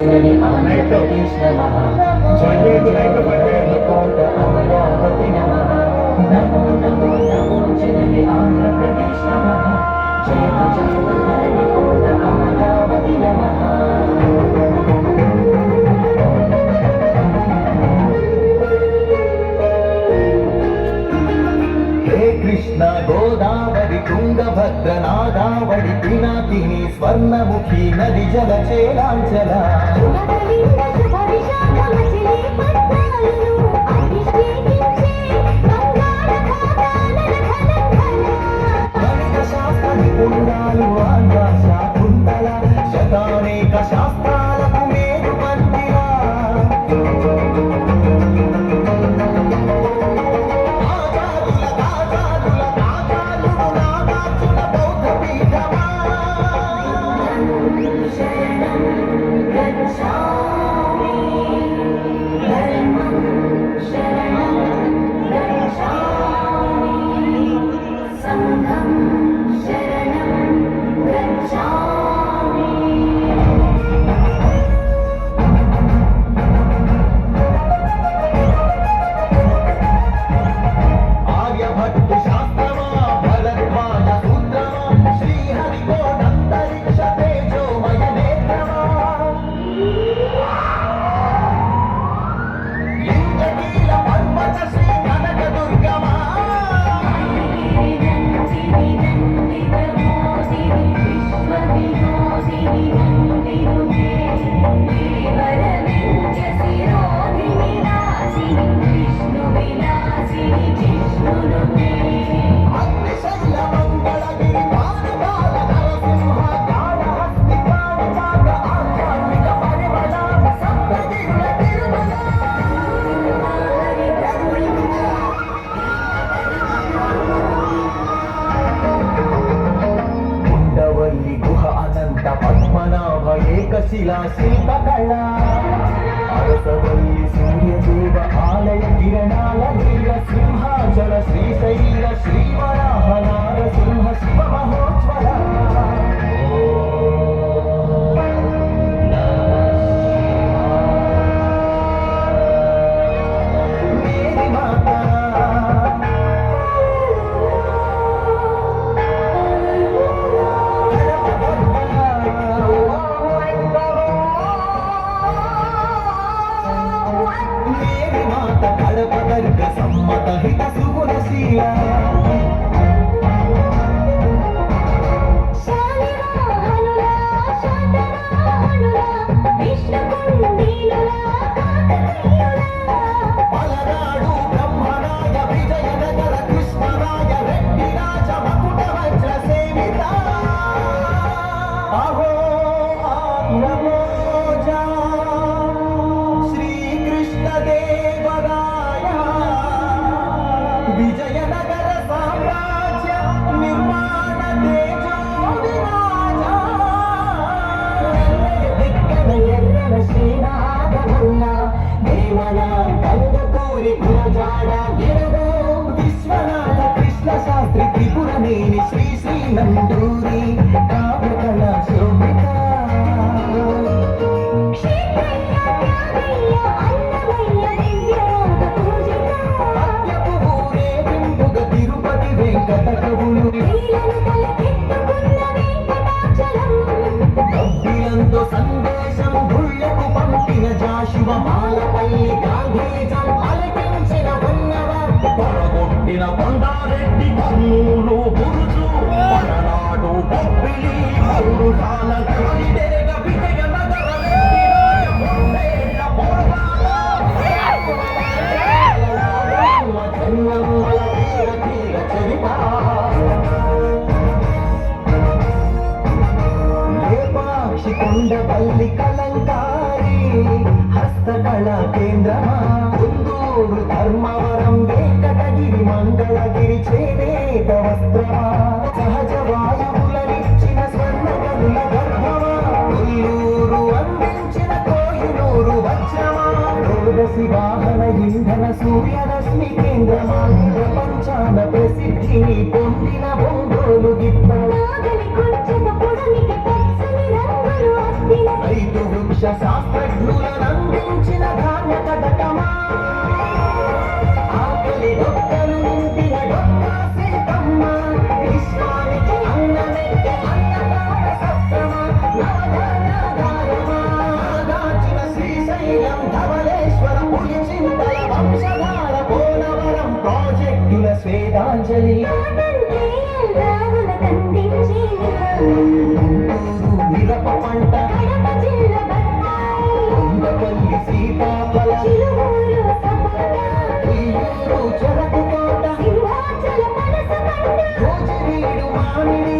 ఆంధ్రప్రదేశ్ నమః జయ కోట అమరావతి నమః నమో నమో నమో జయ ఆంధ్రప్రదేశ్ నమః జయ జయ కోట అమరావతి నమః కృష్ణ గోదావరి తుంగభద్ర నాగావళి పినాకిని స్వర్ణముఖి నది జల చేలాంచల శాస్త్ర నిపుణాలు ఆకాశ కుంతల శతానేక శాస్త్రాలకు మేలు పందిరా ఏకశిలా శిల్పకళ అరసవల్లి సూర్యదేవ ఆలయ కిరణాల నీల సింహాచల శ్రీశైల శ్రీవరాహ నారసింహ శివ మహోజ్వల సమ్మత హిత సుగుణశీల పలనాడు బ్రహ్మనాయ విజయనగర కృష్ణరాయ రెడ్డి రాజ మకుట వజ్ర సేవిత అహో నమోజా శ్రీకృష్ణ దేవరాయ విజయనగర సామ్రాజ్య నిర్మాణ దిక్కన ఎర్రన శ్రీనాథమన్న దేవన కందుకూరి గురజాడ గిరగో విశ్వనాథ కృష్ణ శాస్త్రి త్రిపురనేని శ్రీ శ్రీ నందూరి కావ్యకళ శోభిత భక్తిలంతో సందేశం గుళ్ళకు పంపిన జాషువమాలపల్లి గాంధీజం అలకించిన ఉన్నవ పొరగొట్టిన కొండారెడ్డి కర్నూలు బురుజు పలనాడు బొబ్బిలి పౌరుషాల కలిడేగ విజయనగర రెడ్డిరాయ పొందేళ్ల పోరాట జన్మల వీర తీర చరిత కొండపల్లి కలంకారి హస్తకళా కేంద్రమా కుందూరు ధర్మవరం వెంకటగిరి మంగళగిరి చేనేత వస్త్రమా సహజ వాయువులనిచ్చిన స్వర్ణగనుల గర్భమా కొల్లూరు అందించిన కోహినూరు వజ్రమా రోదసి వాహన ఇంధన సూర్యరశ్మి కేంద్రమా ప్రపంచాన ప్రసిద్ధిని పొందిన ఒంగోలు గిత్త రైతు వృక్ష శాస్త్రజ్ఞులను అందించిన ధాన్య కటకమా ఆకలి డొక్కలు నింపిన డొక్కా సీతమ్మ విశ్వానికి అన్నమెట్టే అన్నదాన సత్రమా నవధాన్యాగారమా దాచిన శ్రీశైలం ధవళేశ్వర పులిచింతల వంశధార పోలవరం ప్రాజెక్టుల స్వేదాంజలి మిరప పంట కొండపల్లి సీతాఫల ఉయ్యూరు చెరకు తోట రోజువీడు మామిడి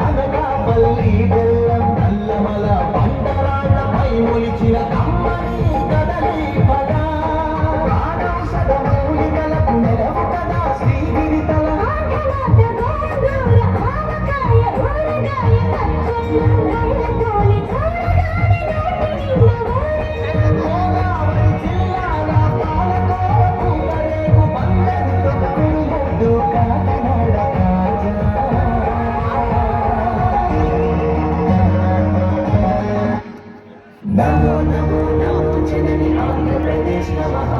అనకాపల్లి బెల్లం నల్లమల పంటరాళ్లపై మొలిచిన కమ్మని కదలి పద ప్రాణౌషధ మూలికలకు నెరవు కదా శ్రీగిరి తల గోదావరి జిల్లాల పాలకోవ పూతరేకు బందరు తొక్కుడు కాకినాడ కాజా నమో నమో నమో జనని ఆంధ్రప్రదేశ్ నమః